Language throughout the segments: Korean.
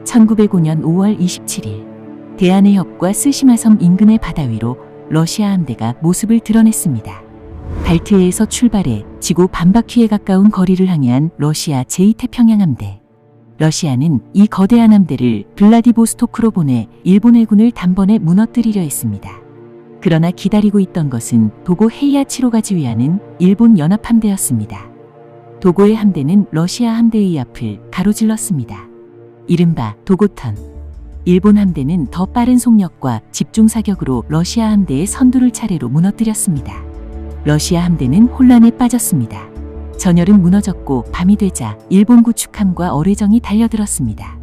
1905년 5월 27일 대한해협과 스시마섬 인근의 바다 위로 러시아 함대가 모습을 드러냈습니다. 발트해에서 출발해 지구 반바퀴에 가까운 거리를 항해한 러시아 제2태평양 함대. 러시아는 이 거대한 함대를 블라디보스토크로 보내 일본 해군을 단번에 무너뜨리려 했습니다. 그러나 기다리고 있던 것은 도고 헤이아치로가 지휘하는 일본 연합함대였습니다. 도고의 함대는 러시아 함대의 앞을 가로질렀습니다. 이른바 도고턴. 일본 함대는 더 빠른 속력과 집중 사격으로 러시아 함대의 선두를 차례로 무너뜨렸습니다. 러시아 함대는 혼란에 빠졌습니다. 전열은 무너졌고 밤이 되자 일본 구축함과 어뢰정이 달려들었습니다.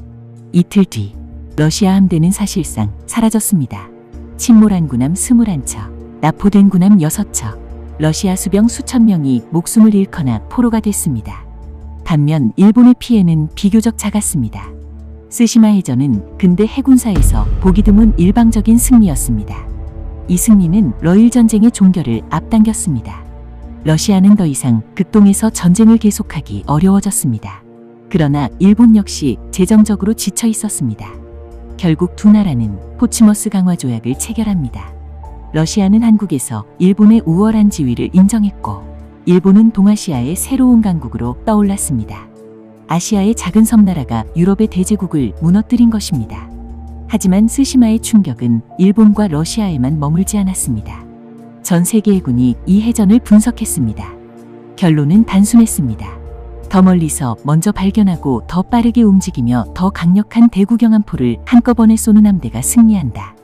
이틀 뒤 러시아 함대는 사실상 사라졌습니다. 침몰한 군함 21척, 납포된 군함 6척, 러시아 수병 수천 명이 목숨을 잃거나 포로가 됐습니다. 반면 일본의 피해는 비교적 작았습니다. 스시마 해전은 근대 해군사에서 보기 드문 일방적인 승리였습니다. 이 승리는 러일 전쟁의 종결을 앞당겼습니다. 러시아는 더 이상 극동에서 전쟁을 계속하기 어려워졌습니다. 그러나 일본 역시 재정적으로 지쳐 있었습니다. 결국 두 나라는 포츠머스 강화 조약을 체결합니다. 러시아는 한국에서 일본의 우월한 지위를 인정했고, 일본은 동아시아의 새로운 강국으로 떠올랐습니다. 아시아의 작은 섬나라가 유럽의 대제국을 무너뜨린 것입니다. 하지만 스시마의 충격은 일본과 러시아에만 머물지 않았습니다. 전 세계 해군이 이 해전을 분석했습니다. 결론은 단순했습니다. 더 멀리서 먼저 발견하고 더 빠르게 움직이며 더 강력한 대구경함포를 한꺼번에 쏘는 함대가 승리한다.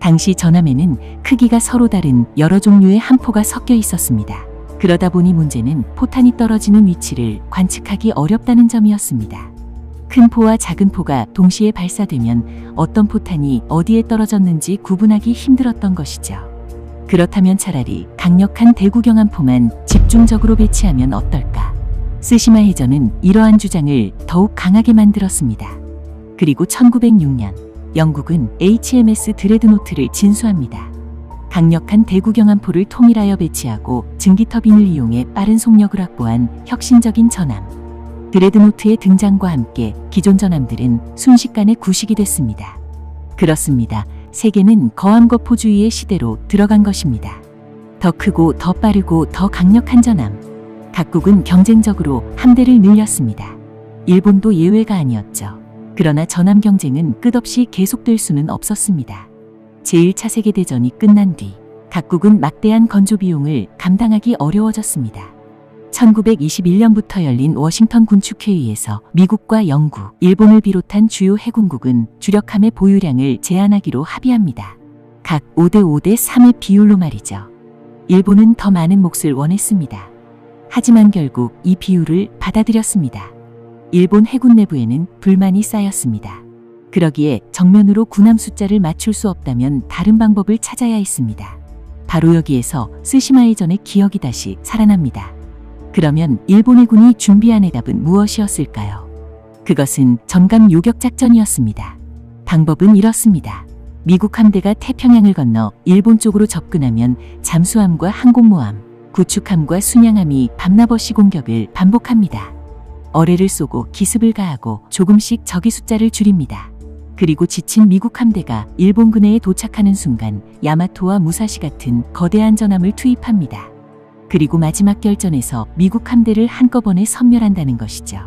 당시 전함에는 크기가 서로 다른 여러 종류의 함포가 섞여 있었습니다. 그러다 보니 문제는 포탄이 떨어지는 위치를 관측하기 어렵다는 점이었습니다. 큰 포와 작은 포가 동시에 발사되면 어떤 포탄이 어디에 떨어졌는지 구분하기 힘들었던 것이죠. 그렇다면 차라리 강력한 대구경함포만 집중적으로 배치하면 어떨까? 스시마 해전은 이러한 주장을 더욱 강하게 만들었습니다. 그리고 1906년 영국은 HMS 드레드노트를 진수합니다. 강력한 대구경함포를 통일하여 배치하고 증기터빈을 이용해 빠른 속력을 확보한 혁신적인 전함. 드레드노트의 등장과 함께 기존 전함들은 순식간에 구식이 됐습니다. 그렇습니다. 세계는 거함거포주의의 시대로 들어간 것입니다. 더 크고 더 빠르고 더 강력한 전함. 각국은 경쟁적으로 함대를 늘렸습니다. 일본도 예외가 아니었죠. 그러나 전함 경쟁은 끝없이 계속될 수는 없었습니다. 제1차 세계대전이 끝난 뒤 각국은 막대한 건조 비용을 감당하기 어려워졌습니다. 1921년부터 열린 워싱턴 군축회의에서 미국과 영국, 일본을 비롯한 주요 해군국은 주력함의 보유량을 제한하기로 합의합니다. 각 5대 3의 비율로 말이죠. 일본은 더 많은 몫을 원했습니다. 하지만 결국 이 비율을 받아들였습니다. 일본 해군 내부에는 불만이 쌓였습니다. 그러기에 정면으로 군함 숫자를 맞출 수 없다면 다른 방법을 찾아야 했습니다. 바로 여기에서 스시마 해전의 기억이 다시 살아납니다. 그러면 일본 해군이 준비한 해답은 무엇이었을까요? 그것은 전감 요격 작전이었습니다. 방법은 이렇습니다. 미국 함대가 태평양을 건너 일본 쪽으로 접근하면 잠수함과 항공모함, 구축함과 순양함이 밤낮없이 공격을 반복합니다. 어뢰를 쏘고 기습을 가하고 조금씩 적의 숫자를 줄입니다. 그리고 지친 미국 함대가 일본 근해에 도착하는 순간 야마토와 무사시 같은 거대한 전함을 투입합니다. 그리고 마지막 결전에서 미국 함대를 한꺼번에 섬멸한다는 것이죠.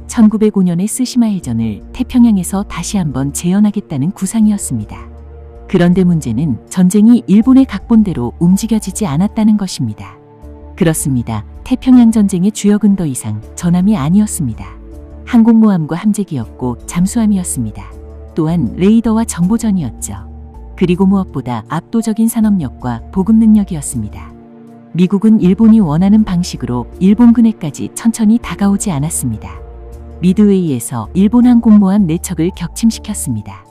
1905년의 스시마 해전을 태평양에서 다시 한번 재현하겠다는 구상이었습니다. 그런데 문제는 전쟁이 일본의 각본대로 움직여지지 않았다는 것입니다. 그렇습니다. 태평양 전쟁의 주역은 더 이상 전함이 아니었습니다. 항공모함과 함재기였고 잠수함이었습니다. 또한 레이더와 정보전이었죠. 그리고 무엇보다 압도적인 산업력과 보급 능력이었습니다. 미국은 일본이 원하는 방식으로 일본 근해까지 천천히 다가오지 않았습니다. 미드웨이에서 일본 항공모함 4척을 격침시켰습니다.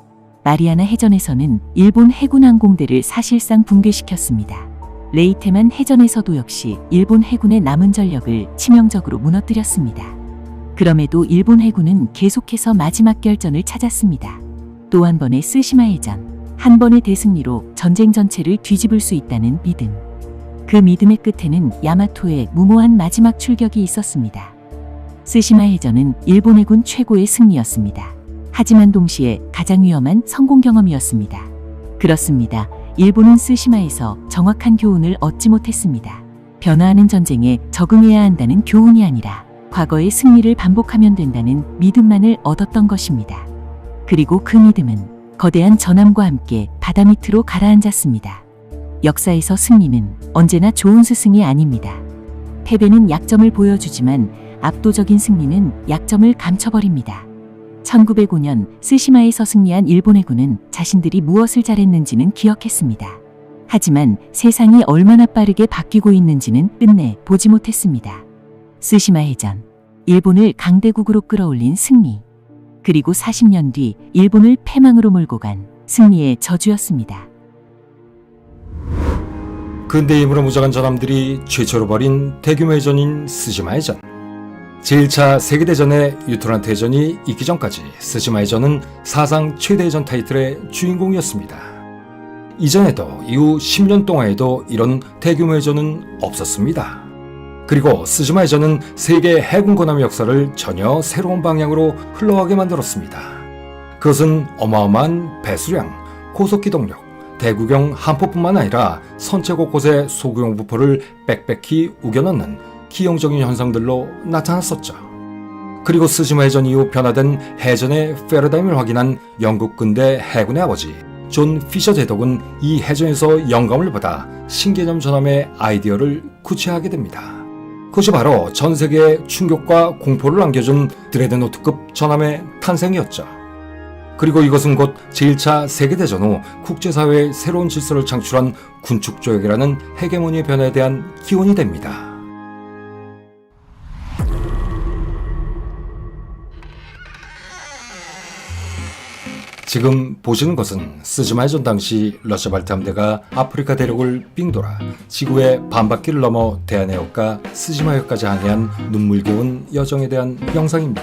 마리아나 해전에서는 일본 해군 항공대를 사실상 붕괴시켰습니다. 레이테만 해전에서도 역시 일본 해군의 남은 전력을 치명적으로 무너뜨렸습니다. 그럼에도 일본 해군은 계속해서 마지막 결전을 찾았습니다. 또 한 번의 스시마 해전, 한 번의 대승리로 전쟁 전체를 뒤집을 수 있다는 믿음. 그 믿음의 끝에는 야마토의 무모한 마지막 출격이 있었습니다. 스시마 해전은 일본 해군 최고의 승리였습니다. 하지만 동시에 가장 위험한 성공 경험이었습니다. 그렇습니다. 일본은 쓰시마에서 정확한 교훈을 얻지 못했습니다. 변화하는 전쟁에 적응해야 한다는 교훈이 아니라 과거의 승리를 반복하면 된다는 믿음만을 얻었던 것입니다. 그리고 그 믿음은 거대한 전함과 함께 바다 밑으로 가라앉았습니다. 역사에서 승리는 언제나 좋은 스승이 아닙니다. 패배는 약점을 보여주지만 압도적인 승리는 약점을 감춰버립니다. 1905년 쓰시마에서 승리한 일본 해군은 자신들이 무엇을 잘했는지는 기억했습니다. 하지만 세상이 얼마나 빠르게 바뀌고 있는지는 끝내 보지 못했습니다. 쓰시마 해전, 일본을 강대국으로 끌어올린 승리, 그리고 40년 뒤 일본을 패망으로 몰고 간 승리의 저주였습니다. 근대 힘으로 무장한 전함들이 최초로 벌인 대규모 해전인 쓰시마 해전. 제1차 세계대전의 유토란트 해전이 있기 전까지 쓰시마 해전은 사상 최대 해전 타이틀의 주인공이었습니다. 이전에도 이후 10년 동안에도 이런 대규모 해전은 없었습니다. 그리고 쓰시마 해전은 세계 해군 군함의 역사를 전혀 새로운 방향으로 흘러가게 만들었습니다. 그것은 어마어마한 배수량, 고속기동력, 대구경 함포뿐만 아니라 선체 곳곳에 소규모 부포를 빽빽히 우겨넣는 기형적인 현상들로 나타났었죠. 그리고 쓰시마 해전 이후 변화된 해전의 패러다임을 확인한 영국 근대 해군의 아버지 존 피셔 제독은 이 해전에서 영감을 받아 신개념 전함의 아이디어를 구체화하게 됩니다. 그것이 바로 전 세계에 충격과 공포를 안겨준 드레드노트급 전함의 탄생이었죠. 그리고 이것은 곧 제1차 세계대전 후 국제사회의 새로운 질서를 창출한 군축조약이라는 헤게모니의 변화에 대한 기원이 됩니다. 지금 보시는 것은 쓰시마 해전 당시 러시아 발트 함대가 아프리카 대륙을 빙돌아 지구의 반바퀴를 넘어 대한해역과 쓰시마해역까지 항해한 눈물겨운 여정에 대한 영상입니다.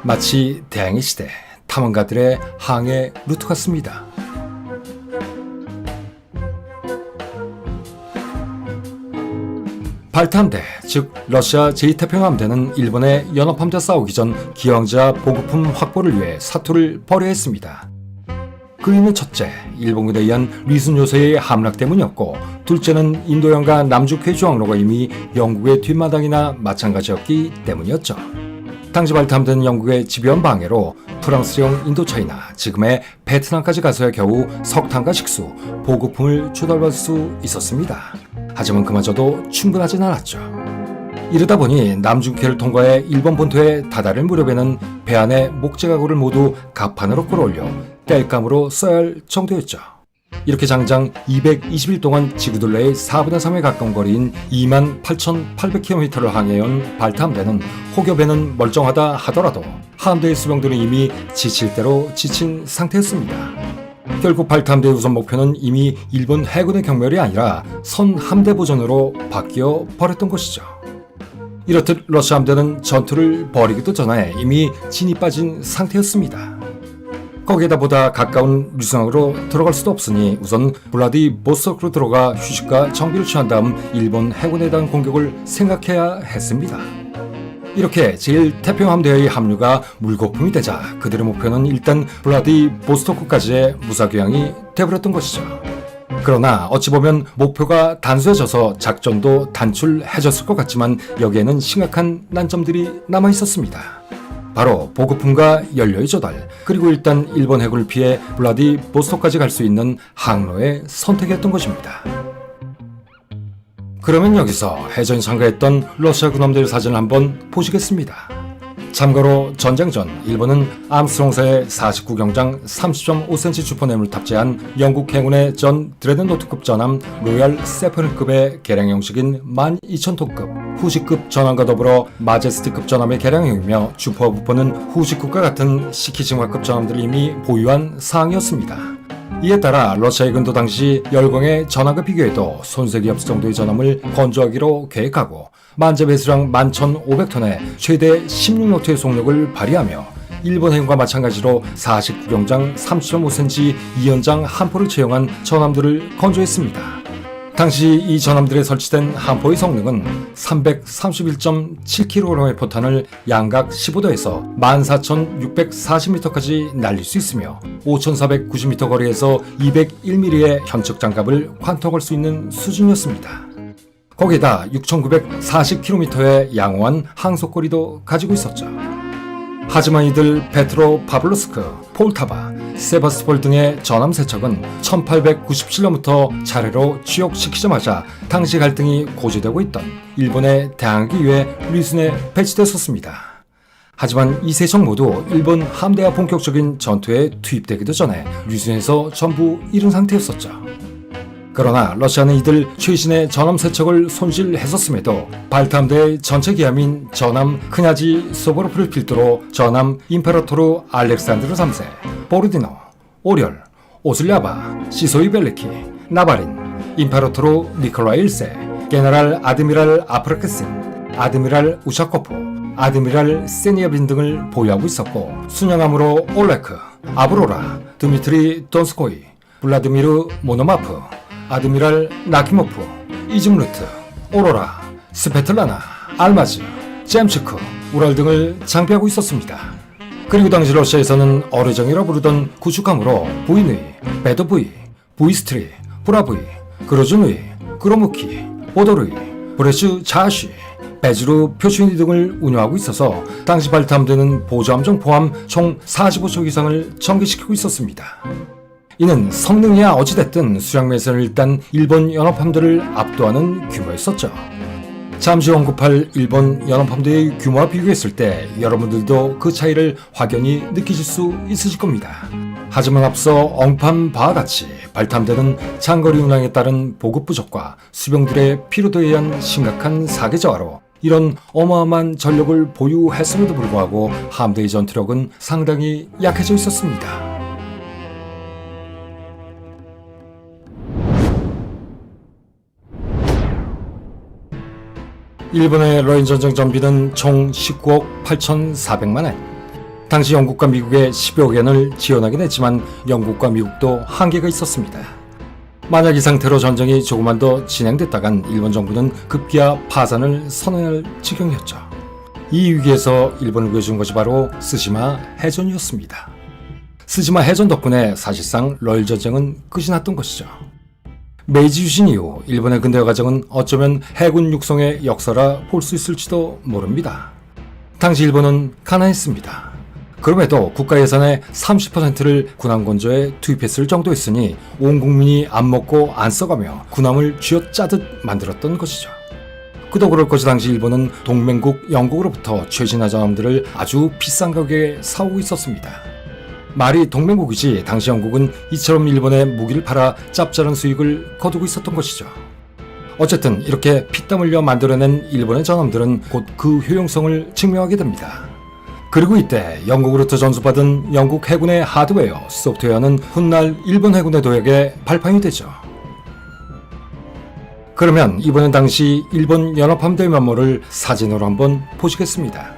마치 대항해 시대 탐험가들의 항해 루트 같습니다. 발트함대, 즉 러시아 제2태평함대는 일본의 연합함대와 싸우기 전 기왕자 보급품 확보를 위해 사투를 벌여야 했습니다. 그 이유는 첫째, 일본군에 의한 리순 요새의 함락 때문이었고, 둘째는 인도洋과 남중해 주항로가 이미 영국의 뒷마당이나 마찬가지였기 때문이었죠. 당시 발트함대는 영국의 집요한 방해로 프랑스령 인도차이나 지금의 베트남까지 가서야 겨우 석탄과 식수, 보급품을 조달받을 수 있었습니다. 하지만 그마저도 충분하진 않았죠. 이러다 보니 남중해를 통과해 일본 본토에 다다를 무렵에는 배 안에 목재가구를 모두 갑판으로 끌어올려 땔감으로 써야 할 정도였죠. 이렇게 장장 220일 동안 지구둘레의 4분의 3에 가까운 거리인 28,800km를 항해해온 발트함대는 혹여배는 멀쩡하다 하더라도 함대의 수병들은 이미 지칠 대로 지친 상태였습니다. 결국 발트함대의 우선 목표는 이미 일본 해군의 경멸이 아니라 선 함대 보전으로 바뀌어 버렸던 것이죠. 이렇듯 러시아 함대는 전투를 벌이기도 전에 이미 진이 빠진 상태였습니다. 거기에다 보다 가까운 류상으로 들어갈 수도 없으니 우선 블라디보스토크로 들어가 휴식과 정비를 취한 다음 일본 해군에 대한 공격을 생각해야 했습니다. 이렇게 제1태평함대의 합류가 물거품이 되자 그들의 목표는 일단 블라디보스토크까지의 무사교양이 돼버렸던 것이죠. 그러나 어찌 보면 목표가 단순해져서 작전도 단출해졌을 것 같지만 여기에는 심각한 난점들이 남아있었습니다. 바로 보급품과 연료의 조달, 그리고 일단 일본 해군을 피해 블라디보스토크까지 갈 수 있는 항로의 선택이었던 것입니다. 그러면 여기서 해전에 참가했던 러시아 군함들 사진을 한번 보시겠습니다. 참고로 전쟁 전 일본은 암스트롱사의 49경장 30.5cm 주포냄을 탑재한 영국 해군의 전 드레드노트급 전함 로얄 세퍼널급의 개량 형식인 12,000톤급 후시급 전함과 더불어 마제스티급 전함의 개량형이며 주포와 부포는 후시급과 같은 시키즈마급 전함들을 이미 보유한 사항이었습니다. 이에 따라 러시아 해군도 당시 열공의 전함과 비교해도 손색이 없을 정도의 전함을 건조하기로 계획하고 만재 배수량 11,500톤의 최대 16노트의 속력을 발휘하며 일본 해군과 마찬가지로 49경장 30.5cm 2연장 함포를 채용한 전함들을 건조했습니다. 당시 이 전함들에 설치된 함포의 성능은 331.7kg의 포탄을 양각 15도에서 14,640m까지 날릴 수 있으며 5,490m 거리에서 201mm의 현측 장갑을 관통할 수 있는 수준이었습니다. 거기에다 6,940km의 양호한 항속거리도 가지고 있었죠. 하지만 이들 페트로 파블로스크, 폴타바, 세바스폴 등의 전함 세척은 1897년부터 차례로 취역시키자마자 당시 갈등이 고조되고 있던 일본에 대항하기 위해 리순에 배치됐었습니다. 하지만 이 세척 모두 일본 함대와 본격적인 전투에 투입되기도 전에 리순에서 전부 잃은 상태였었죠. 그러나 러시아는 이들 최신의 전함 세척을 손실했었음에도 발트함대의 전체 기함인 전함 크냐지 소보로프를 필두로 전함 임페라토르 알렉산드르 3세, 보르디노, 오렬, 오슬랴바, 시소이 벨리키, 나바린, 임페라토르 니콜라이 1세, 게네랄 아드미랄 아프라크신, 아드미랄 우샤코프, 아드미랄 세니아빈 등을 보유하고 있었고 순양함으로 올레크, 아브로라, 드미트리 돈스코이, 블라디미르 모노마프, 아드미랄 나키모프, 이즘루트, 오로라, 스페틀라나, 알마즈, 잼츠크, 우랄 등을 장비하고 있었습니다. 그리고 당시 러시아에서는 어뢰정이라 부르던 구축함으로 부이누이, 베도부이, 부이스트리, 브라부이, 그로즈누이, 그로무키, 보도르이, 브레슈 자시, 베즈루 표슈니 등을 운영하고 있어서 당시 발트함대는 보조함정 포함 총 45척 이상을 전개시키고 있었습니다. 이는 성능이야 어찌됐든 수량면에서는 일단 일본 연합함대를 압도하는 규모였었죠. 잠시 언급할 일본 연합함대의 규모와 비교했을 때 여러분들도 그 차이를 확연히 느끼실 수 있으실 겁니다. 하지만 앞서 언급한 바와 같이 발트함대는 장거리 운항에 따른 보급 부족과 수병들의 피로도에 의한 심각한 사계 저하로 이런 어마어마한 전력을 보유했음에도 불구하고 함대의 전투력은 상당히 약해져 있었습니다. 일본의 러인 전쟁 전비는 총 19억 8,400만 엔. 당시 영국과 미국의 10여 엔을 지원하긴 했지만 영국과 미국도 한계가 있었습니다. 만약 이 상태로 전쟁이 조금만 더 진행됐다간 일본 정부는 급기야 파산을 선언할 지경이었죠. 이 위기에서 일본을 구해준 것이 바로 스시마 해전이었습니다. 스시마 해전 덕분에 사실상 러일 전쟁은 끝이 났던 것이죠. 메이지 유신 이후 일본의 근대화 과정은 어쩌면 해군 육성의 역사라 볼 수 있을지도 모릅니다. 당시 일본은 가난했습니다. 그럼에도 국가 예산의 30%를 군함 건조에 투입했을 정도였으니 온 국민이 안 먹고 안 써가며 군함을 쥐어짜듯 만들었던 것이죠. 그도 그럴 것이 당시 일본은 동맹국 영국으로부터 최신화 전함들을 아주 비싼 가격에 사오고 있었습니다. 말이 동맹국이지 당시 영국은 이처럼 일본에 무기를 팔아 짭짤한 수익을 거두고 있었던 것이죠. 어쨌든 이렇게 피땀 흘려 만들어낸 일본의 전함들은 곧 그 효용성을 증명하게 됩니다. 그리고 이때 영국으로부터 전수받은 영국 해군의 하드웨어, 소프트웨어는 훗날 일본 해군의 도약에 발판이 되죠. 그러면 이번엔 당시 일본 연합함대의 면모를 사진으로 한번 보시겠습니다.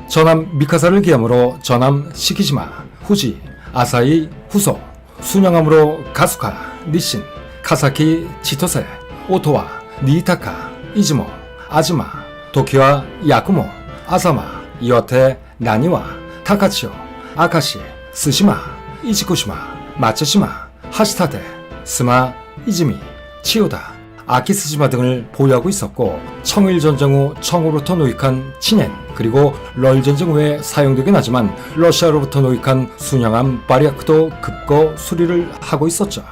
전함 미카사를 기함으로 전함 시키시마, 후지, 아사히, 후소, 순양함으로 가수카, 니신, 카사키, 치토세, 오토와, 니이타카, 이즈모, 아즈마, 도키와 야쿠모, 아사마, 이와테, 나니와, 타카치오, 아카시, 스시마, 이치쿠시마, 마츠시마, 하시타데, 스마, 이즈미, 치오다, 아키스시마 등을 보유하고 있었고 청일전쟁 후 청으로부터 노익한 친엔 그리고 러일전쟁 후에 사용되긴 하지만 러시아로부터 노익한 순양함 바리아크도 급거 수리를 하고 있었죠.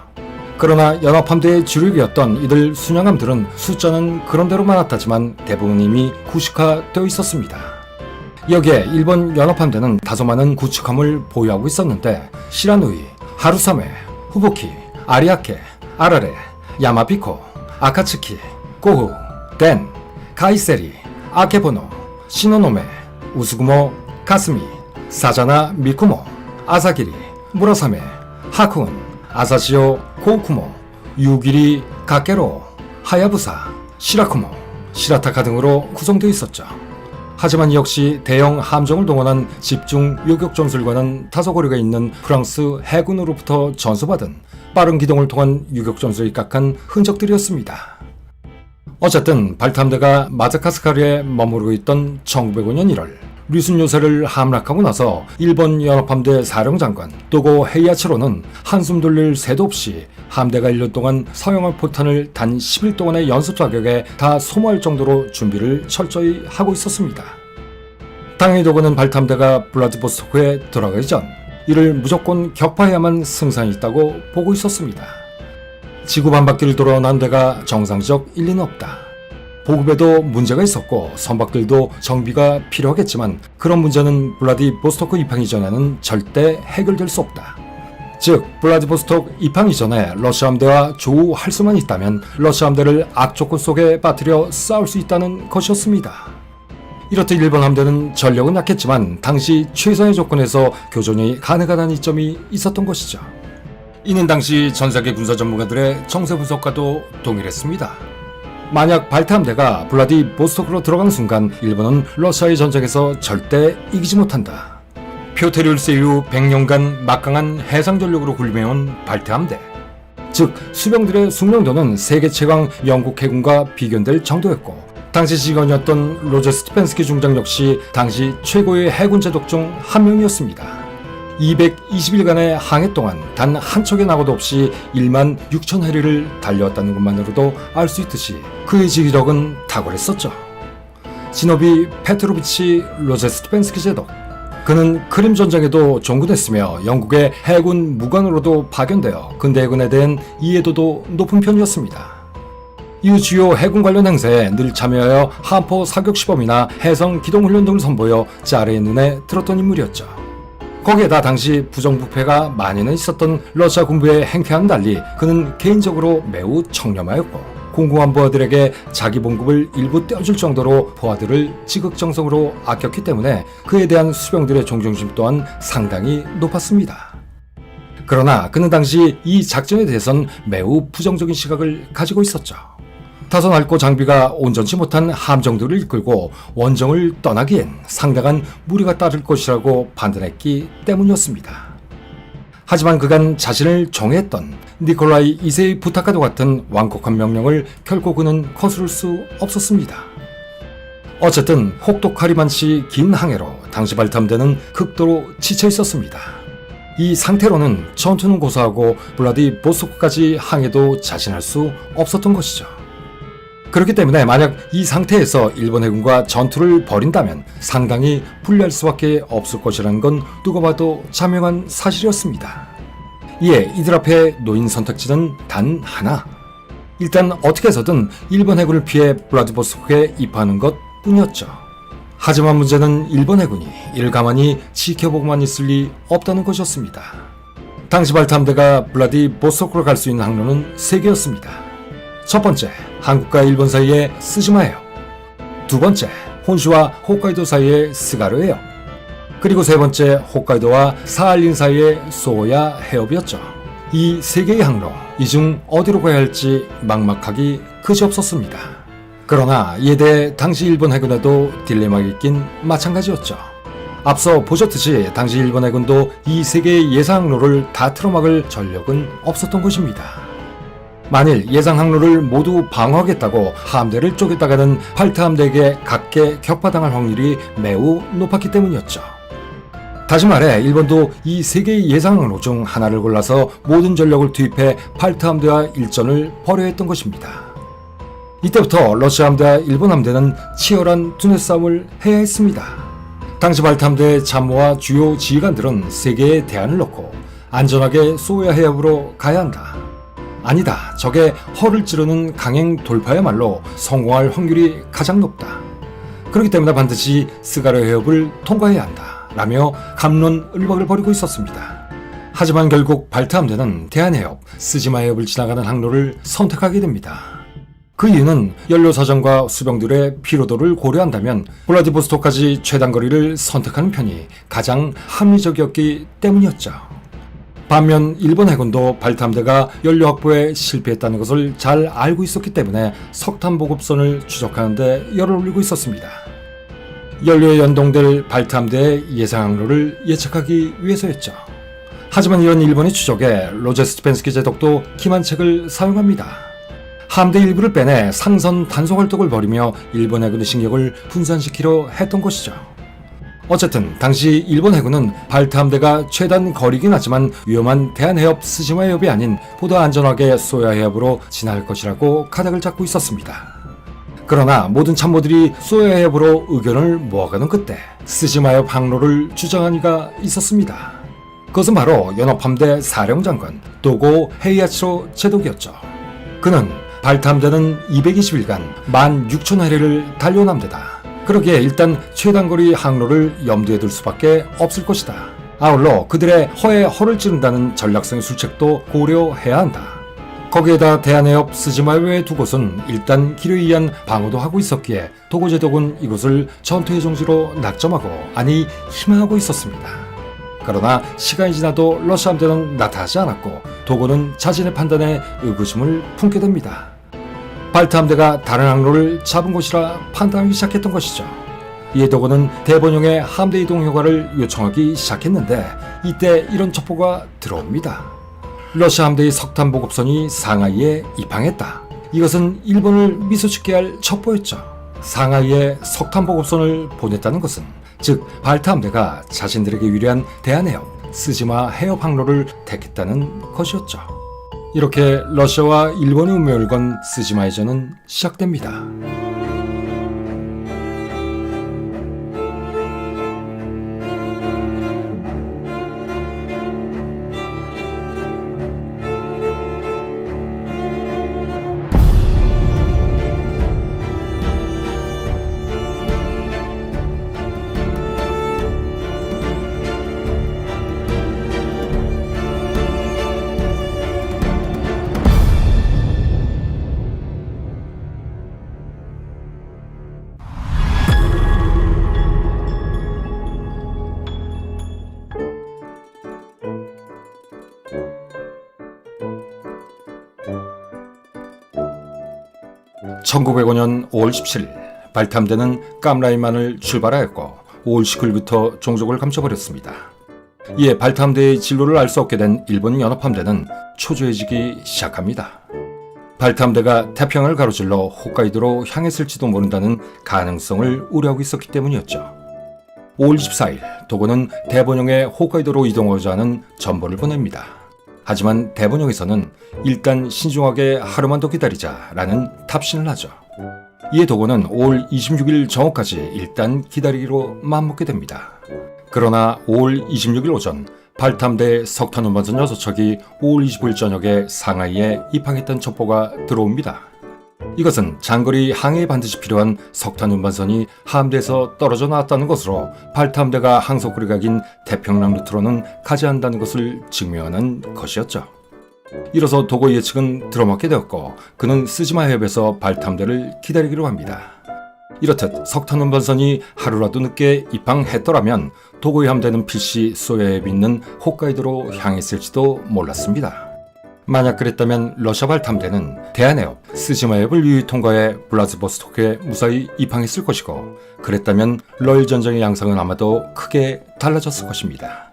그러나 연합함대의 주력이었던 이들 순양함들은 숫자는 그런대로 많았다지만 대부분 이미 구식화되어 있었습니다. 여기에 일본 연합함대는 다소 많은 구축함을 보유하고 있었는데 시라누이, 하루사메, 후보키, 아리아케, 아라레, 야마비코, 아카츠키, 고후, 덴, 카이세리, 아케보노, 시노노메, 우스구모, 가스미, 사자나 미쿠모, 아사기리, 무라사메, 하쿠운, 아사시오, 고우쿠모, 유기리, 가케로, 하야부사, 시라쿠모, 시라타카 등으로 구성되어 있었죠. 하지만 이 역시 대형 함정을 동원한 집중 요격 전술과는 다소 거리가 있는 프랑스 해군으로부터 전수받은 빠른 기동을 통한 요격 전술에 입각한 흔적들이었습니다. 어쨌든 발트함대가 마다가스카르에 머무르고 있던 1905년 1월 리순 요새를 함락하고 나서 일본 연합함대 사령장관 도고 헤이아치로는 한숨 돌릴 새도 없이 함대가 1년 동안 사용할 포탄을 단 10일 동안의 연습 자격에 다 소모할 정도로 준비를 철저히 하고 있었습니다. 당연히 도고는 발트함대가 블라디보스토크에 들어가기 전 이를 무조건 격파해야만 승산이 있다고 보고 있었습니다. 지구 반바퀴를 돌아온 함대가 정상적 일리는 없다. 보급에도 문제가 있었고 선박들도 정비가 필요하겠지만 그런 문제는 블라디보스토크 입항 이전에는 절대 해결될 수 없다. 즉 블라디보스토크 입항 이전에 러시아 함대와 조우할 수만 있다면 러시아 함대를 악조건 속에 빠뜨려 싸울 수 있다는 것이었습니다. 이렇듯 일본 함대는 전력은 약했지만 당시 최선의 조건에서 교전이 가능하다는 이점이 있었던 것이죠. 이는 당시 전세계 군사 전문가들의 정세 분석과도 동일했습니다. 만약 발트함대가 블라디보스토크로 들어가는 순간 일본은 러시아의 전쟁에서 절대 이기지 못한다. 표테르 1세 이후 100년간 막강한 해상 전력으로 군림해온 발트함대. 즉 수병들의 숙련도는 세계 최강 영국 해군과 비견될 정도였고 당시 직원이었던 로제 스티펜스키 중장 역시 당시 최고의 해군 제독 중 한 명이었습니다. 220일간의 항해 동안 단 한 척의 낙오도 없이 1만 6천 해리를 달려왔다는 것만으로도 알 수 있듯이 그의 지휘력은 탁월했었죠. 지노비 페트로비치 로제 스티펜스키 제독. 그는 크림 전쟁에도 종군했으며 영국의 해군 무관으로도 파견되어 근대 해군에 대한 이해도도 높은 편이었습니다. 이후 주요 해군 관련 행사에 늘 참여하여 함포 사격 시범이나 해성 기동 훈련 등을 선보여 짜레의 눈에 들었던 인물이었죠. 거기에다 당시 부정부패가 만연해 있었던 러시아 군부의 행태와는 달리 그는 개인적으로 매우 청렴하였고 공공한 부하들에게 자기 봉급을 일부 떼어줄 정도로 부하들을 지극정성으로 아꼈기 때문에 그에 대한 수병들의 존경심 또한 상당히 높았습니다. 그러나 그는 당시 이 작전에 대해선 매우 부정적인 시각을 가지고 있었죠. 다소 낡고 장비가 온전치 못한 함정들을 이끌고 원정을 떠나기엔 상당한 무리가 따를 것이라고 판단했기 때문이었습니다. 하지만 그간 자신을 정했던 니콜라이 2세의 부탁과도 같은 완곡한 명령을 결코 그는 거스를 수 없었습니다. 어쨌든 혹독하리만치 긴 항해로 당시 발트함대는 극도로 지쳐 있었습니다. 이 상태로는 전투는 고사하고 블라디보스토크까지 항해도 자신할 수 없었던 것이죠. 그렇기 때문에 만약 이 상태에서 일본 해군과 전투를 벌인다면 상당히 불리할 수밖에 없을 것이라는 건 누가 봐도 자명한 사실이었습니다. 이에 이들 앞에 놓인 선택지는 단 하나. 일단 어떻게 해서든 일본 해군을 피해 블라디보스토크에 입항하는 것 뿐이었죠. 하지만 문제는 일본 해군이 이를 가만히 지켜보고만 있을 리 없다는 것이었습니다. 당시 발트함대가 블라디보스토크로 갈 수 있는 항로는 3개였습니다. 첫 번째, 한국과 일본 사이의 스즈마 해협. 두 번째, 혼슈와 홋카이도 사이의 스가루 해협. 그리고 세 번째, 홋카이도와 사할린 사이의 소야 해협이었죠. 이 3개의 항로, 이 중 어디로 가야 할지 막막하기 그지없었습니다. 그러나 이에 대해 당시 일본 해군에도 딜레마가 있긴 마찬가지였죠. 앞서 보셨듯이 당시 일본 해군도 이 3개의 예상 항로를 다 틀어막을 전력은 없었던 것입니다. 만일 예상 항로를 모두 방어하겠다고 함대를 쪼갰다가는 발트함대에게 각계 격파당할 확률이 매우 높았기 때문이었죠. 다시 말해 일본도 이 3개의 예상 항로 중 하나를 골라서 모든 전력을 투입해 발트함대와 일전을 벌여야 했던 것입니다. 이때부터 러시아 함대와 일본 함대는 치열한 두뇌 싸움을 해야 했습니다. 당시 발트함대의 참모와 주요 지휘관들은 3개의 대안을 놓고 안전하게 소야 해협으로 가야 한다. 아니다. 적의 허를 찌르는 강행 돌파야말로 성공할 확률이 가장 높다. 그렇기 때문에 반드시 스가르 해협을 통과해야 한다. 라며 갑론을박을 벌이고 있었습니다. 하지만 결국 발트함대는 대한해협, 스지마 해협을 지나가는 항로를 선택하게 됩니다. 그 이유는 연료사정과 수병들의 피로도를 고려한다면 블라디보스토크까지 최단거리를 선택하는 편이 가장 합리적이었기 때문이었죠. 반면 일본 해군도 발트함대가 연료 확보에 실패했다는 것을 잘 알고 있었기 때문에 석탄 보급선을 추적하는 데 열을 올리고 있었습니다. 연료에 연동될 발트함대의 예상 항로를 예측하기 위해서였죠. 하지만 이런 일본의 추적에 로제스티펜스키 제독도 기만책을 사용합니다. 함대 일부를 빼내 상선 단속 활동을 벌이며 일본 해군의 신경을 분산시키려 했던 것이죠. 어쨌든 당시 일본 해군은 발트함대가 최단 거리긴 하지만 위험한 대한해협 스시마 해협이 아닌 보다 안전하게 소야 해협으로 진화할 것이라고 가닥을 잡고 있었습니다. 그러나 모든 참모들이 소야 해협으로 의견을 모아가는 그때 스시마 해협 항로를 주장한 이가 있었습니다. 그것은 바로 연합함대 사령장관 도고 헤이아치로 제독이었죠. 그는 발트함대는 220일간 16,000회리를 달려온 함대다. 그러기에 일단 최단거리 항로를 염두에 둘 수밖에 없을 것이다. 아울러 그들의 허에 허를 찌른다는 전략성의 술책도 고려해야 한다. 거기에다 대한해협 스즈마요의 두 곳은 일단 길에 의한 방어도 하고 있었기에 도고 제독은 이곳을 전투의 정지로 낙점하고 아니 희망하고 있었습니다. 그러나 시간이 지나도 러시아 함대는 나타나지 않았고 도고는 자신의 판단에 의구심을 품게 됩니다. 발트 함대가 다른 항로를 잡은 곳이라 판단하기 시작했던 것이죠. 이에 도고는 대번영의 함대 이동 효과를 요청하기 시작했는데 이때 이런 첩보가 들어옵니다. 러시아 함대의 석탄 보급선이 상하이에 입항했다. 이것은 일본을 미소짓게 할 첩보였죠. 상하이에 석탄 보급선을 보냈다는 것은 즉 발트 함대가 자신들에게 유리한 대한해협 스시마 해협 항로를 택했다는 것이었죠. 이렇게 러시아와 일본의 운명을 건 스시마해전은 시작됩니다. (1905년 5월 17일) 발트함대는 깜라인만을 출발하였고 5월 19일부터 종족을 감춰버렸습니다. 이에 발트함대의 진로를 알 수 없게 된 일본 연합함대는 초조해지기 시작합니다. 발트함대가 태평양을 가로질러 홋카이도로 향했을지도 모른다는 가능성을 우려하고 있었기 때문이었죠. 5월 24일 도고는 대번영에 홋카이도로 이동하고자 하는 전보를 보냅니다. 하지만 대번영에서는 일단 신중하게 하루만 더 기다리자라는 탑신을 하죠. 이에 도고는 5월 26일 정오까지 일단 기다리기로 마음먹게 됩니다. 그러나 5월 26일 오전 발트함대 석탄 운반선 6척이 5월 25일 저녁에 상하이에 입항했던 첩보가 들어옵니다. 이것은 장거리 항해에 반드시 필요한 석탄 운반선이 함대에서 떨어져 나왔다는 것으로 발트함대가 항속거리가 긴 태평양 루트로는 가지 않는다는 것을 증명하는 것이었죠. 이로써 도고 예측은 들어맞게 되었고 그는 스지마 해협에서 발트함대를 기다리기로 합니다. 이렇듯 석탄 운반선이 하루라도 늦게 입항했더라면 도고의 함대는 필시 소야해협에 있는 홋카이도로 향했을지도 몰랐습니다. 만약 그랬다면 러시아 발트함대는 대한해협 스지마해협을 유유히 통과해 블라디보스토크에 무사히 입항했을 것이고 그랬다면 러일 전쟁의 양상은 아마도 크게 달라졌을 것입니다.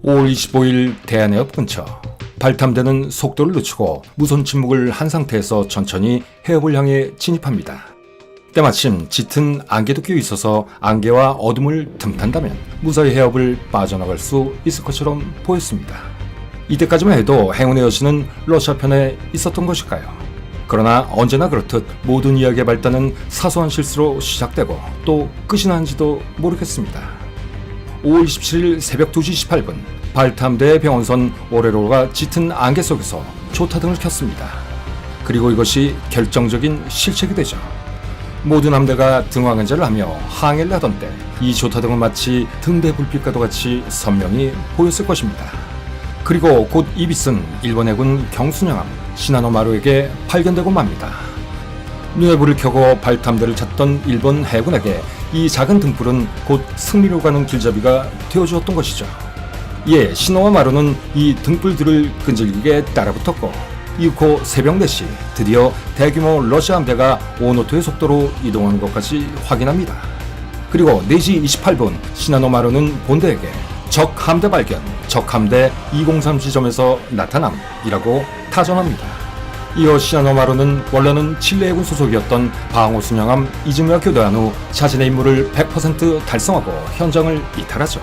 (5월 25일) 대한해협 근처 발트함대는 속도를 늦추고 무선 침묵을 한 상태에서 천천히 해협을 향해 진입합니다. 때마침 짙은 안개도 끼어 있어서 안개와 어둠을 틈탄다면 무사히 해협을 빠져나갈 수 있을 것처럼 보였습니다. 이때까지만 해도 행운의 여신은 러시아 편에 있었던 것일까요? 그러나 언제나 그렇듯 모든 이야기의 발단은 사소한 실수로 시작되고 또 끝이 난지도 모르겠습니다. 5월 27일 새벽 2시 18분 발트함대의 병원선 오레로가 짙은 안개 속에서 조타등을 켰습니다. 그리고 이것이 결정적인 실책이 되죠. 모든 함대가 등화근제를 하며 항해를 하던 때 이 조타등은 마치 등대 불빛과도 같이 선명히 보였을 것입니다. 그리고 곧 이비스는 일본 해군 경순양함 시나노마루에게 발견되고 맙니다. 눈에 불을 켜고 발트함대를 찾던 일본 해군에게 이 작은 등불은 곧 승리로 가는 길잡이가 되어주었던 것이죠. 이에 신호와 마루는 이 등불들을 끈질기게 따라붙었고 이윽고 새벽 4시 드디어 대규모 러시아 함대가 오노토의 속도로 이동한 것까지 확인합니다. 그리고 4시 28분 시나노 마루는 본대에게 적 함대 발견, 적 함대 203 지점에서 나타남이라고 타전합니다. 이어 시나노 마루는 원래는 칠레 해군 소속이었던 방호 순양함 이즈미와 교대한 후 자신의 임무를 100% 달성하고 현장을 이탈하죠.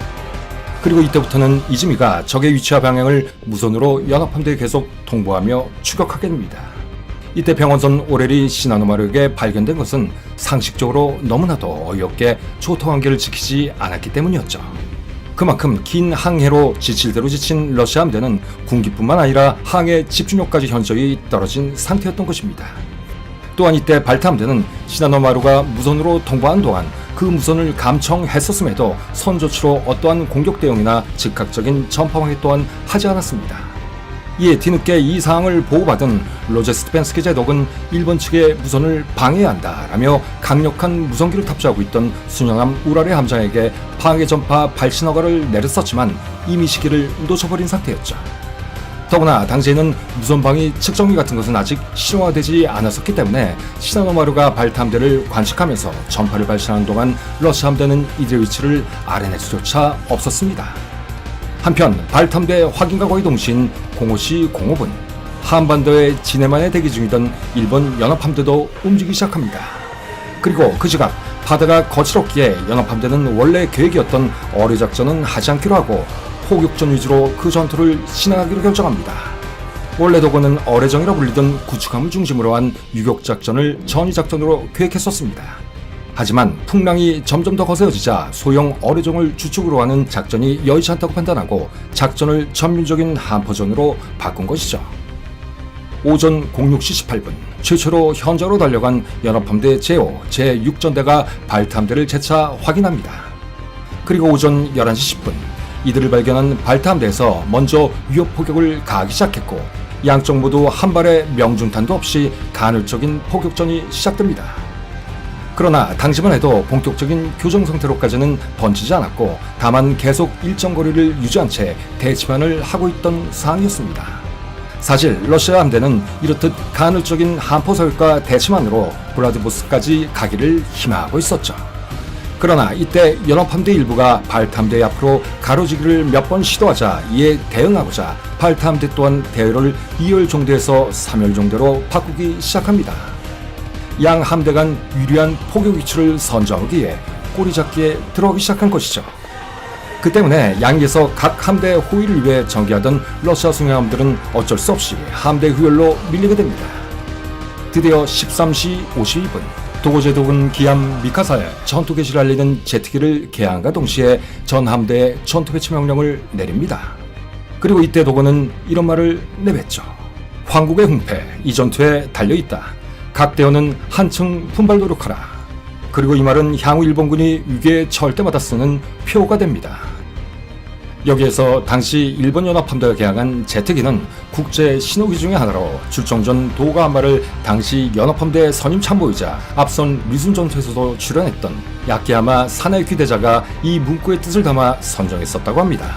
그리고 이때부터는 이즈미가 적의 위치와 방향을 무선으로 연합함대에 계속 통보하며 추격하게 됩니다. 이때 병원선 오렐이 시나노 마루에게 발견된 것은 상식적으로 너무나도 어이없게 조통 한계를 지키지 않았기 때문이었죠. 그만큼 긴 항해로 지칠 대로 지친 러시아 함대는 군기뿐만 아니라 항해 집중력까지 현저히 떨어진 상태였던 것입니다. 또한 이때 발타 함대는 시나노 마루가 무선으로 통보한 동안 그 무선을 감청했었음에도 선 조치로 어떠한 공격 대응이나 즉각적인 전파 방해 또한 하지 않았습니다. 이에 뒤늦게 이 사항을 보고받은 로제스트펜스키 제독은 일본 측의 무선을 방해해야 한다라며 강력한 무선기를 탑재하고 있던 순양함 우랄의 함장에게 방해 전파 발신 허가를 내렸었지만 이미 시기를 놓쳐버린 상태였죠. 더구나 당시에는 무선방위 측정기 같은 것은 아직 실용화되지 않았었기 때문에 시나노 마루가 발타 함대를 관측하면서 전파를 발신하는 동안 러시아 함대는 이들의 위치를 알아낼 수조차 없었습니다. 한편 발타 함대 확인과 거의 동시인 05시 05분 한반도의 진해만에 대기 중이던 일본 연합함대도 움직이기 시작합니다. 그리고 그 시각 바다가 거칠었기에 연합함대는 원래 계획이었던 어뢰작전은 하지 않기로 하고 포격전 위주로 그 전투를 진행하기로 결정합니다. 원래 도고는 어뢰정이라 불리던 구축함을 중심으로 한 유격작전을 전위작전으로 계획했었습니다. 하지만 풍랑이 점점 더 거세어지자 소형 어뢰정을 주축으로 하는 작전이 여의치 않다고 판단하고 작전을 전면적인 한포전으로 바꾼 것이죠. 오전 06시 18분 최초로 현장으로 달려간 연합함대 제5, 제6전대가 발타함대를 재차 확인합니다. 그리고 오전 11시 10분 이들을 발견한 발타함대에서 먼저 위협 포격을 가하기 시작했고 양쪽 모두 한 발의 명중탄도 없이 간헐적인 포격전이 시작됩니다. 그러나 당시만 해도 본격적인 교정 상태로까지는 번지지 않았고 다만 계속 일정 거리를 유지한 채 대치만을 하고 있던 상황이었습니다. 사실 러시아 함대는 이렇듯 간헐적인 한포 사격과 대치만으로 블라디보스크까지 가기를 희망하고 있었죠. 그러나 이때 연합함대 일부가 발타함대 앞으로 가로지기를 몇 번 시도하자 이에 대응하고자 발타함대 또한 대열을 2열 정도에서 3열 정도로 바꾸기 시작합니다. 양 함대 간 유리한 포격 위치를 선정하기 위해 꼬리잡기에 들어가기 시작한 것이죠. 그 때문에 양에서 각 함대 호위를 위해 전개하던 러시아 순양함들은 어쩔 수 없이 함대 후열로 밀리게 됩니다. 드디어 13시 52분 도고 제독은 기함 미카사에 전투 개시를 알리는 제트기를 개항과 동시에 전 함대에 전투 배치 명령을 내립니다. 그리고 이때 도고는 이런 말을 내뱉죠. 황국의 흥패 이 전투에 달려있다. 각 대원은 한층 분발 노력하라. 그리고 이 말은 향후 일본군이 위기에 처할 때마다 쓰는 표어가 됩니다. 여기에서 당시 일본 연합함대가 개항한 제트기는 국제 신호기 중의 하나로 출정 전 도가 한 말을 당시 연합함대 선임 참모이자 앞선 리순 전투에서도 출연했던 야키야마 사나유키 대자가 이 문구의 뜻을 담아 선정했었다고 합니다.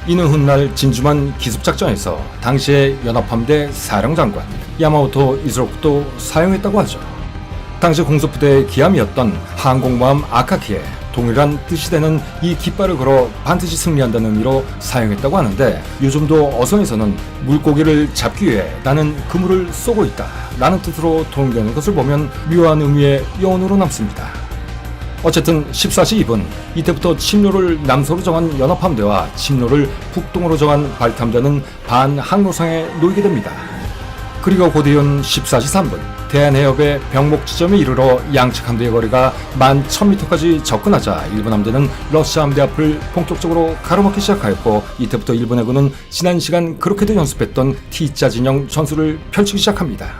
이는 훗날 진주만 기습작전에서 당시의 연합함대 사령장관 야마모토 이즈로쿠도 사용했다고 하죠. 당시 공수부대의 기함이었던 항공모함 아카키에 동일한 뜻이 되는 이 깃발을 걸어 반드시 승리한다는 의미로 사용했다고 하는데 요즘도 어선에서는 물고기를 잡기 위해 나는 그물을 쏘고 있다 라는 뜻으로 통용되는 것을 보면 묘한 의미의 여운으로 남습니다. 어쨌든 14시 2분 이때부터 침로를 남서로 정한 연합함대와 침로를 북동으로 정한 발타함대는 반항로상에 놓이게 됩니다. 그리고 곧이은 14시 3분 대한해협의 병목 지점에 이르러 양측 함대의 거리가 11,000m까지 접근하자 일본 함대는 러시아 함대 앞을 본격적으로 가로막기 시작하였고 이때부터 일본 해군은 지난 시간 그렇게도 연습했던 T자 진영 전술을 펼치기 시작합니다.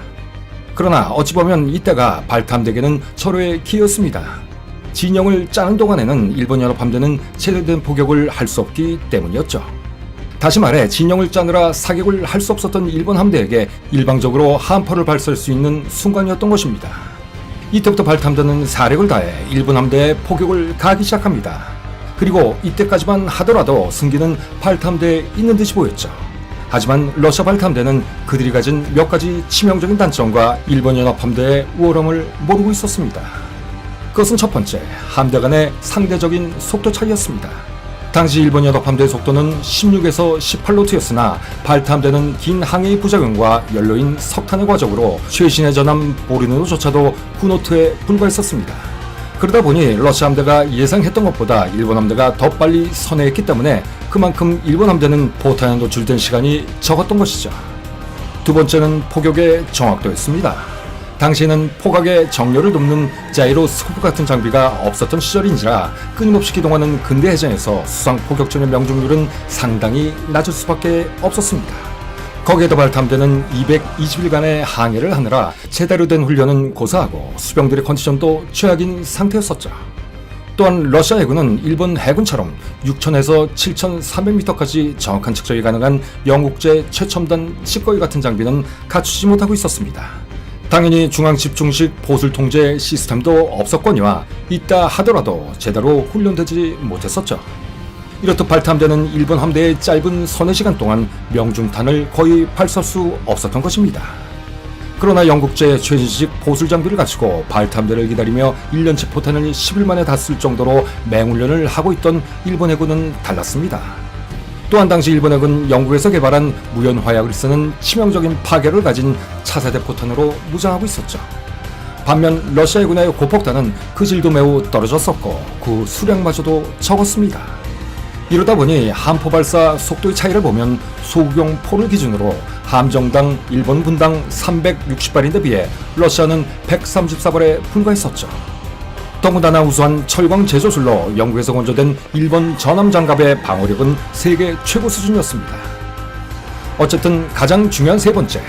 그러나 어찌 보면 이때가 발타함대에게는 서로의 기회였습니다. 진영을 짜는 동안에는 일본 연합함대는 제대된 포격을 할 수 없기 때문이었죠. 다시 말해 진영을 짜느라 사격을 할 수 없었던 일본 함대에게 일방적으로 함포를 발사할 수 있는 순간이었던 것입니다. 이때부터 발타함대는 사력을 다해 일본 함대에 포격을 가하기 시작합니다. 그리고 이때까지만 하더라도 승기는 발탐대에 있는 듯이 보였죠. 하지만 러시아 발탐대는 그들이 가진 몇 가지 치명적인 단점과 일본 연합함대의 우월함을 모르고 있었습니다. 그것은 첫 번째, 함대 간의 상대적인 속도 차이였습니다. 당시 일본 연합함대의 속도는 16에서 18노트였으나 발탐대는 긴 항해의 부작용과 연료인 석탄의 과적으로 최신의 전함 보리노조차도 9노트에 불과했었습니다. 그러다 보니 러시아 함대가 예상했던 것보다 일본 함대가 더 빨리 선회했기 때문에 그만큼 일본 함대는 포탄에 노출된 시간이 적었던 것이죠. 두 번째는 포격의 정확도였습니다. 당시에는 포각의 정렬을 돕는 자이로 스코프 같은 장비가 없었던 시절인지라 끊임없이 기동하는 근대 해전에서 수상 포격전의 명중률은 상당히 낮을 수밖에 없었습니다. 거기에도 발탐대는 220일간의 항해를 하느라 제대로 된 훈련은 고사하고 수병들의 컨디션도 최악인 상태였었죠. 또한 러시아 해군은 일본 해군처럼 6,000에서 7,300m까지 정확한 측정이 가능한 영국제 최첨단 찌꺼기 같은 장비는 갖추지 못하고 있었습니다. 당연히 중앙 집중식 보술 통제 시스템도 없었거니와 있다 하더라도 제대로 훈련되지 못했었죠. 이렇듯 발탐대는 일본 함대의 짧은 선회 시간 동안 명중탄을 거의 발사할 수 없었던 것입니다. 그러나 영국제 최신식 보술 장비를 갖추고 발탐대를 기다리며 1년치 포탄을 10일 만에 다 쓸 정도로 맹훈련을 하고 있던 일본 해군은 달랐습니다. 또한 당시 일본 해군 영국에서 개발한 무연화약을 쓰는 치명적인 파괴를 가진 차세대 포탄으로 무장하고 있었죠. 반면 러시아 해군의 고폭탄은 그 질도 매우 떨어졌었고 그 수량마저도 적었습니다. 이러다 보니 함포 발사 속도의 차이를 보면 소구경 포를 기준으로 함정당 일본 분당 360발인데 비해 러시아는 134발에 불과했었죠. 더군다나 우수한 철광 제조술로 영국에서 건조된 일본 전함 장갑의 방어력은 세계 최고 수준이었습니다. 어쨌든 가장 중요한 세 번째,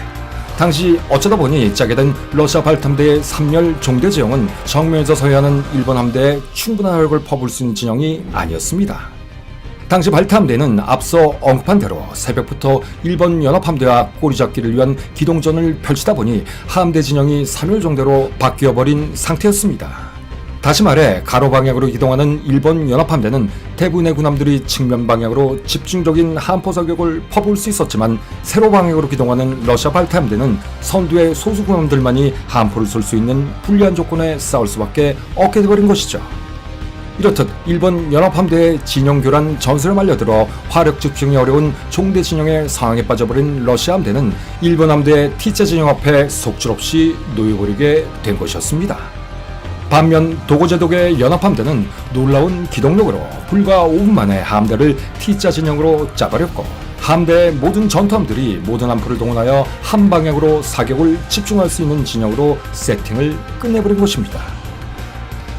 당시 어쩌다 보니 짜게 된 러시아 발탐대의 3열 종대 지형은 정면에서 서해하는 일본 함대에 충분한 화력을 퍼부을 수 있는 진영이 아니었습니다. 당시 발탐대는 앞서 언급한 대로 새벽부터 일본 연합함대와 꼬리잡기를 위한 기동전을 펼치다 보니 함대 진영이 3열 정도로 바뀌어버린 상태였습니다. 다시 말해 가로 방향으로 기동하는 일본 연합함대는 대부분의 군함들이 측면 방향으로 집중적인 함포 사격을 퍼부을 수 있었지만 세로 방향으로 기동하는 러시아 발탐대는 선두의 소수 군함들만이 함포를 쏠 수 있는 불리한 조건에 싸울 수밖에 없게 되버린 것이죠. 이렇듯 일본 연합함대의 진영 교란 전술에 말려들어 화력 집중이 어려운 종대 진영의 상황에 빠져버린 러시아 함대는 일본 함대의 T자 진영 앞에 속절없이 놓여버리게 된 것이었습니다. 반면 도고제독의 연합함대는 놀라운 기동력으로 불과 5분 만에 함대를 T자 진영으로 짜버렸고 함대의 모든 전투함들이 모든 함포를 동원하여 한 방향으로 사격을 집중할 수 있는 진영으로 세팅을 끝내버린 것입니다.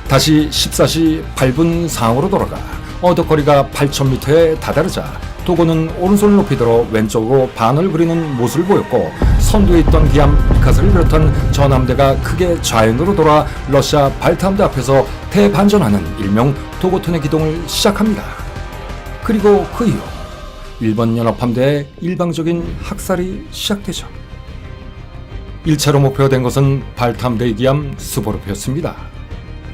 다시 14시 8분 상황으로 돌아가 어덕거리가 8,000m에 다다르자 도고는 오른손을 높이 들어 왼쪽으로 반을 그리는 모습을 보였고 선두에 있던 기함 미카스를 비롯한 전함대가 크게 좌연으로 돌아 러시아 발탐대 앞에서 대반전하는 일명 도고톤의 기동을 시작합니다. 그리고 그 이후 일본 연합함대의 일방적인 학살이 시작되죠. 1차로 목표가 된 것은 발탐대의 기함 수보로프였습니다.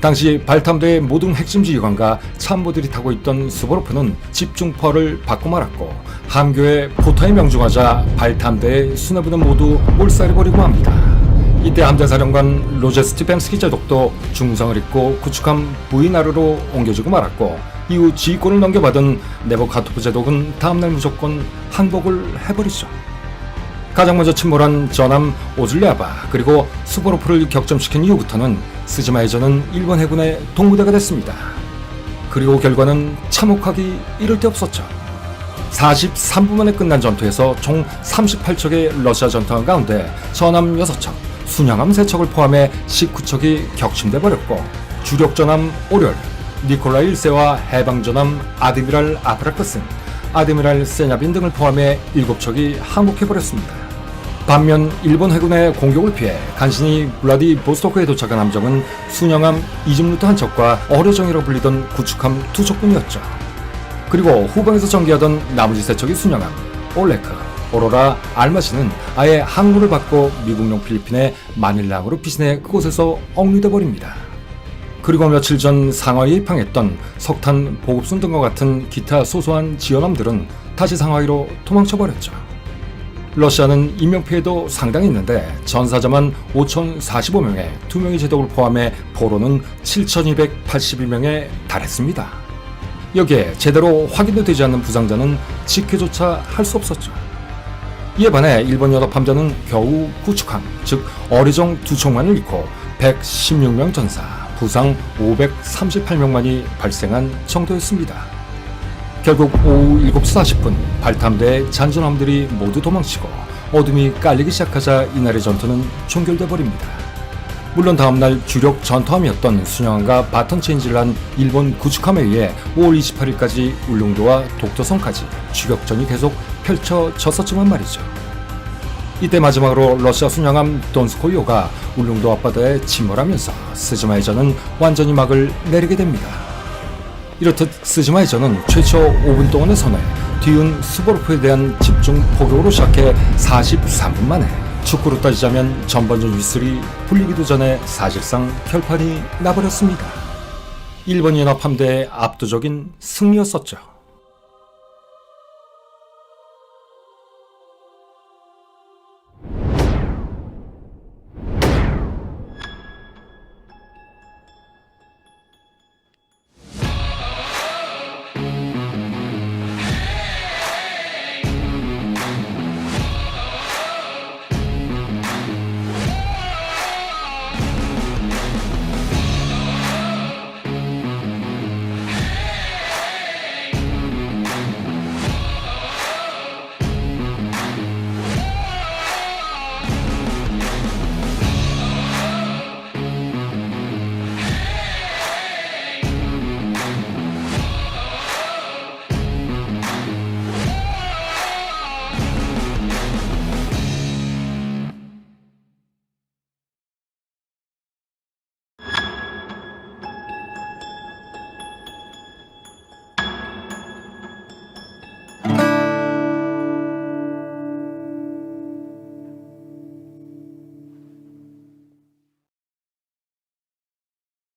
당시 발탐대의 모든 핵심 지휘관과 참모들이 타고 있던 수보로프는 집중포를 받고 말았고 함교에 포탄이 명중하자 발탐대의 수뇌부는 모두 몰살해버리고 합니다. 이때 함대사령관 로제스티펜스키 제독도 중성을 입고 구축함 부이나르로 옮겨지고 말았고 이후 지휘권을 넘겨받은 네보카토프 제독은 다음날 무조건 항복을 해버리죠. 가장 먼저 침몰한 전함 오즐레아바 그리고 수보로프를 격점시킨 이후부터는 스즈마 해전은 일본 해군의 동무대가 됐습니다. 그리고 결과는 참혹하기 이를 데 없었죠. 43분 만에 끝난 전투에서 총 38척의 러시아 전투함 가운데 전함 6척, 순양함 3척을 포함해 19척이 격침돼 버렸고 주력 전함 오렬, 니콜라이 1세와 해방전함 아드미랄 아프라크슨, 아드미랄 세냐빈 등을 포함해 7척이 항복해버렸습니다. 반면 일본 해군의 공격을 피해 간신히 블라디보스토크에 도착한 함정은 순양함 이집루트 한 척과 어뢰정이라고 불리던 구축함 2척뿐이었죠. 그리고 후방에서 전개하던 나머지 3척의 순양함 올레크, 오로라, 알마시는 아예 항로를 받고 미국령 필리핀의 마닐라항으로 피신해 그곳에서 억류돼 버립니다. 그리고 며칠 전 상하이에 입항했던 석탄, 보급선 등과 같은 기타 소소한 지원함들은 다시 상하이로 도망쳐버렸죠. 러시아는 인명피해도 상당히 있는데 전사자만 5,045명에 2명의 제독을 포함해 포로는 7,282명에 달했습니다. 여기에 제대로 확인도 되지 않는 부상자는 직회조차 할 수 없었죠. 이에 반해 일본 연합함대는 겨우 구축함, 즉 어리정 2척만을 잃고 116명 전사, 부상 538명만이 발생한 정도였습니다. 결국 오후 7시 40분 발탐대의 잔전함들이 모두 도망치고 어둠이 깔리기 시작하자 이날의 전투는 종결돼 버립니다. 물론 다음날 주력 전투함이었던 순양함과 바톤 체인지를 한 일본 구축함에 의해 5월 28일까지 울릉도와 독도성까지 추격전이 계속 펼쳐졌었지만 말이죠. 이때 마지막으로 러시아 순양함 돈스코이오가 울릉도 앞바다에 침몰하면서 스즈마의 전은 완전히 막을 내리게 됩니다. 이렇듯 스즈마의 전은 최초 5분 동안의 선회, 뒤은 수보로프에 대한 집중 포격으로 시작해 43분 만에 축구로 따지자면 전반전 휘슬이 풀리기도 전에 사실상 결판이 나버렸습니다. 일본 연합함대의 압도적인 승리였었죠.